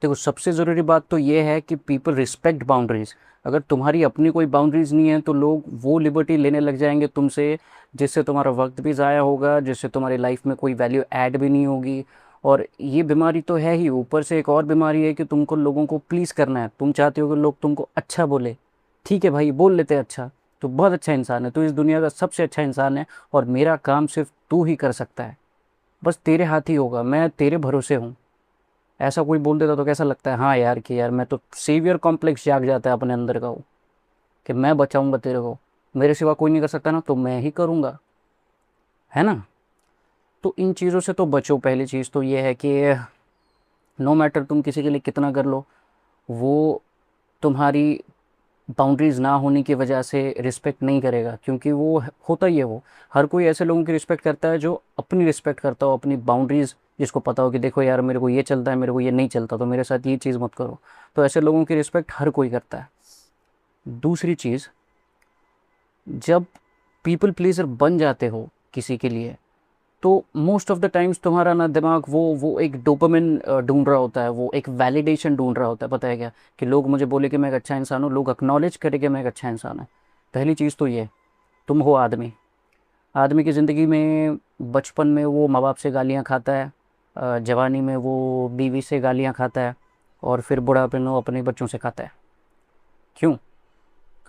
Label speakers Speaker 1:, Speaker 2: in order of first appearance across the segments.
Speaker 1: देखो सबसे ज़रूरी बात तो ये है कि पीपल रिस्पेक्ट बाउंड्रीज़। अगर तुम्हारी अपनी कोई बाउंड्रीज़ नहीं है तो लोग वो लिबर्टी लेने लग जाएंगे तुमसे, जिससे तुम्हारा वक्त भी ज़ाया होगा, जिससे तुम्हारी लाइफ में कोई वैल्यू ऐड भी नहीं होगी। और ये बीमारी तो है ही, ऊपर से एक और बीमारी है कि तुमको लोगों को प्लीज़ करना है। तुम चाहते हो कि लोग तुमको अच्छा बोले, ठीक है भाई बोल लेते हैं अच्छा, तो बहुत अच्छा इंसान है, तो इस दुनिया का सबसे अच्छा इंसान है। और मेरा काम सिर्फ तू ही कर सकता है, बस तेरे हाथ ही होगा, मैं तेरे भरोसे हूँ। ऐसा कोई बोल देता तो कैसा लगता है, हाँ यार कि यार मैं तो सेवियर कॉम्प्लेक्स जाग जाता है अपने अंदर का वो, कि मैं बचाऊंगा तेरे को, मेरे सिवा कोई नहीं कर सकता ना तो मैं ही करूंगा, है ना। तो इन चीज़ों से तो बचो। पहली चीज़ तो ये है कि नो मैटर तुम किसी के लिए कितना कर लो, वो तुम्हारी बाउंड्रीज ना होने की वजह से रिस्पेक्ट नहीं करेगा, क्योंकि वो होता ही है वो। हर कोई ऐसे लोगों की रिस्पेक्ट करता है जो अपनी रिस्पेक्ट करता हो, अपनी बाउंड्रीज, जिसको पता हो कि देखो यार मेरे को ये चलता है, मेरे को ये नहीं चलता, तो मेरे साथ ये चीज़ मत करो। तो ऐसे लोगों की रिस्पेक्ट हर कोई करता है। दूसरी चीज़, जब पीपल प्लीजर बन जाते हो किसी के लिए, तो मोस्ट ऑफ द टाइम्स तुम्हारा ना दिमाग वो एक डोपामिन ढूंढ रहा होता है, वो एक वैलिडेशन ढूंढ रहा होता है। पता है क्या, कि लोग मुझे बोले कि मैं एक अच्छा इंसान हूँ, लोग एक्नॉलेज करें कि मैं एक अच्छा इंसान है। पहली चीज़ तो ये, तुम हो आदमी। आदमी की ज़िंदगी में बचपन में वो माँ बाप से गालियाँ खाता है, जवानी में वो बीवी से गालियाँ खाता है, और फिर बुढ़ापे में वो अपने बच्चों से खाता है। क्यों?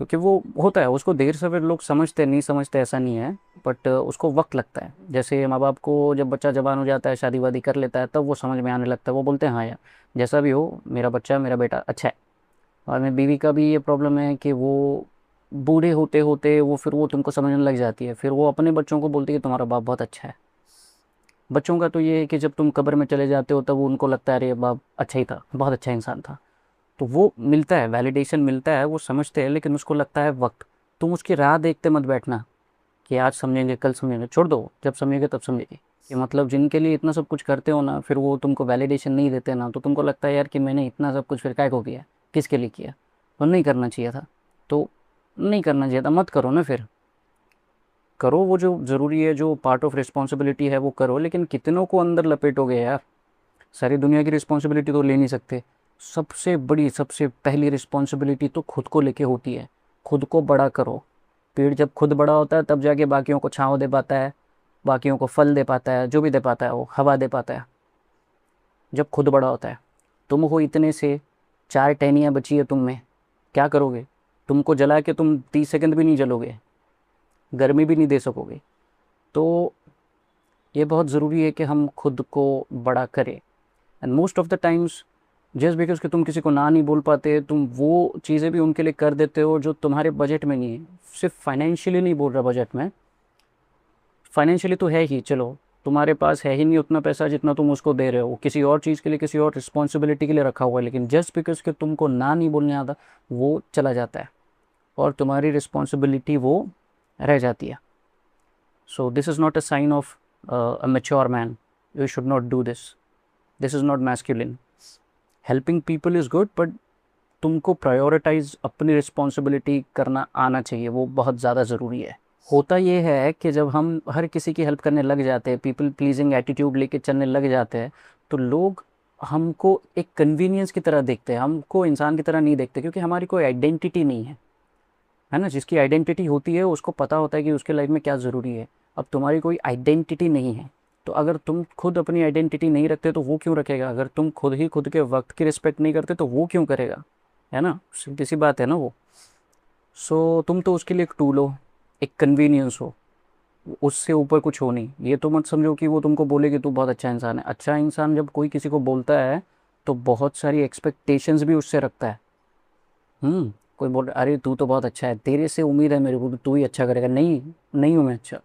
Speaker 1: क्योंकि वो होता है, उसको देर सवेर लोग समझते नहीं समझते ऐसा नहीं है, बट उसको वक्त लगता है। जैसे माँ बाप को जब बच्चा जवान हो जाता है, शादी वादी कर लेता है, तब वो समझ में आने लगता है, वो बोलते हैं हाँ यार जैसा भी हो मेरा बच्चा मेरा बेटा अच्छा है। और मेरी बीवी का भी ये प्रॉब्लम है कि वो बूढ़े होते होते वो फिर वो तुमको समझने लग जाती है, फिर वो अपने बच्चों को बोलती है कि तुम्हारा बाप बहुत अच्छा है। बच्चों का तो ये है कि जब तुम कब्र में चले जाते हो तब उनको लगता है अरे बाप अच्छा ही था, बहुत अच्छा इंसान था। तो वो मिलता है, वैलिडेशन मिलता है, वो समझते हैं, लेकिन उसको लगता है वक्त। तुम उसकी राह देखते मत बैठना कि आज समझेंगे कल समझेंगे, छोड़ दो, जब समझेंगे तब समझेंगे। कि मतलब जिनके लिए इतना सब कुछ करते हो ना, फिर वो तुमको वैलिडेशन नहीं देते ना, तो तुमको लगता है यार कि मैंने इतना सब कुछ फिर काय को किया, किसके लिए किया, तो नहीं करना चाहिए था। तो नहीं करना चाहिए था, मत करो ना फिर। करो वो जो ज़रूरी है, जो पार्ट ऑफ रिस्पॉन्सिबिलिटी है वो करो, लेकिन कितनों को अंदर लपेटोगे यार। सारी दुनिया की रिस्पॉन्सिबिलिटी तो ले नहीं सकते। सबसे बड़ी सबसे पहली रिस्पॉन्सिबिलिटी तो खुद को लेके होती है। खुद को बड़ा करो। पेड़ जब खुद बड़ा होता है तब जाके बाकियों को छाँव दे पाता है, बाकियों को फल दे पाता है, जो भी दे पाता है वो हवा दे पाता है, जब खुद बड़ा होता है। तुम हो इतने से, 4 टहनियाँ बची है तुम में, क्या करोगे? तुमको जला के तुम 30 सेकंड भी नहीं जलोगे, गर्मी भी नहीं दे सकोगे। तो ये बहुत ज़रूरी है कि हम खुद को बड़ा करें। And most of the times, just because कि तुम किसी को ना नहीं बोल पाते, तुम वो चीज़ें भी उनके लिए कर देते हो जो तुम्हारे बजट में नहीं है। सिर्फ फाइनेंशियली नहीं बोल रहा, बजट में, फाइनेंशियली तो है ही, चलो तुम्हारे पास है ही नहीं उतना पैसा जितना तुम उसको दे रहे हो, किसी और चीज़ के लिए किसी और रिस्पॉन्सिबिलिटी के लिए रखा हुआ है, लेकिन जस्ट बिकॉज कि तुमको ना नहीं बोलने आता, वो चला जाता है और तुम्हारी रिस्पॉन्सिबिलिटी वो रह जाती है। So this is not a sign of a mature man. You should not do this. This is not masculine. Helping people is good, but तुमको प्रायोरिटाइज अपनी रिस्पॉन्सिबिलिटी करना आना चाहिए, वो बहुत ज़्यादा ज़रूरी है। होता ये है कि जब हम हर किसी की हेल्प करने लग जाते हैं, पीपल प्लीजिंग एटीट्यूड लेके चलने लग जाते हैं, तो लोग हमको एक कन्वीनियंस की तरह देखते हैं, हमको इंसान की तरह नहीं देखते, क्योंकि हमारी कोई आइडेंटिटी नहीं है ना। जिसकी आइडेंटिटी होती है उसको पता होता है कि उसके लाइफ में क्या ज़रूरी है। अब तुम्हारी कोई आइडेंटिटी नहीं है, तो अगर तुम खुद अपनी आइडेंटिटी नहीं रखते तो वो क्यों रखेगा? अगर तुम खुद ही खुद के वक्त की रिस्पेक्ट नहीं करते तो वो क्यों करेगा? है ना, सीधी सी बात है ना वो। सो तुम तो उसके लिए एक टूल हो, एक कन्वीनियंस हो, उससे ऊपर कुछ हो नहीं। ये तो मत समझो कि वो तुमको बोले कि तू बहुत अच्छा इंसान है। अच्छा इंसान जब कोई किसी को बोलता है तो बहुत सारी एक्सपेक्टेशंस भी उससे रखता है। कोई बोल रहा अरे तू तो बहुत अच्छा है, तेरे से उम्मीद है मेरे को कि तू ही अच्छा करेगा। नहीं, नहीं हूँ मैं अच्छा,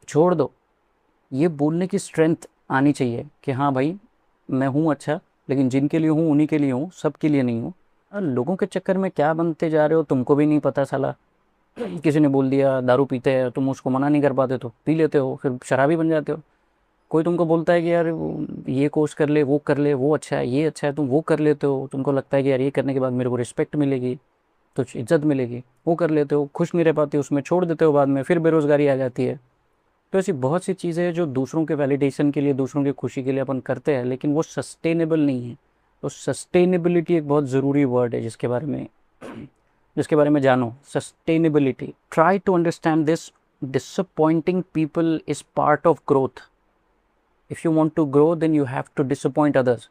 Speaker 1: छोड़ दो। ये बोलने की स्ट्रेंथ आनी चाहिए कि हाँ भाई मैं हूँ अच्छा, लेकिन जिनके लिए हूँ उन्हीं के लिए हूँ, सबके लिए नहीं हूँ। और लोगों के चक्कर में क्या बनते जा रहे हो तुमको भी नहीं पता साला। किसी ने बोल दिया दारू पीते हैं, तुम उसको मना नहीं कर पाते तो पी लेते हो, फिर शराबी बन जाते हो। कोई तुमको बोलता है कि यार ये कोर्स कर ले, वो कर ले, वो अच्छा है, ये अच्छा है, तुम वो कर लेते हो। तुमको लगता है कि यार ये करने के बाद मेरे को रिस्पेक्ट मिलेगी, तो इज्जत मिलेगी, वो कर लेते हो, खुश नहीं रह पाते उसमें, छोड़ देते हो, बाद में फिर बेरोज़गारी आ जाती है। तो ऐसी बहुत सी चीज़ें हैं जो दूसरों के वैलिडेशन के लिए, दूसरों की खुशी के लिए अपन करते हैं, लेकिन वो सस्टेनेबल नहीं है। तो सस्टेनेबिलिटी एक बहुत ज़रूरी वर्ड है जिसके बारे में जानो। Sustainability, try to understand this. Disappointing people is part of growth. If you want to grow then you have to disappoint others.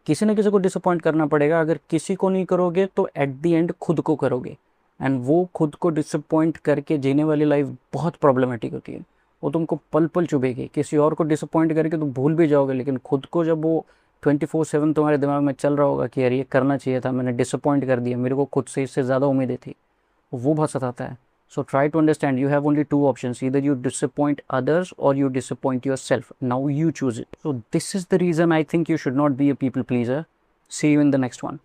Speaker 1: किसी न किसी को डिसअपॉइंट करना पड़ेगा। अगर किसी को नहीं करोगे तो एट द एंड खुद को करोगे, एंड वो खुद को डिसअपॉइंट करके जीने वाली लाइफ बहुत प्रॉब्लमेटिक होती है। वो तुमको पल पल चुभेगी। किसी और को डिसअपॉइंट करके तुम भूल भी जाओगे, लेकिन खुद को जब वो 24/7 तुम्हारे दिमाग में चल रहा होगा कि यार ये करना चाहिए था, मैंने डिसअपॉइंट कर दिया, मेरे को खुद से इससे ज़्यादा उम्मीदें थी, वो बहुत सताता है। So try to understand you have only two options: either you disappoint others or you disappoint yourself. Now you choose it. So this is the reason I think you should not be a people pleaser. See you in the next one.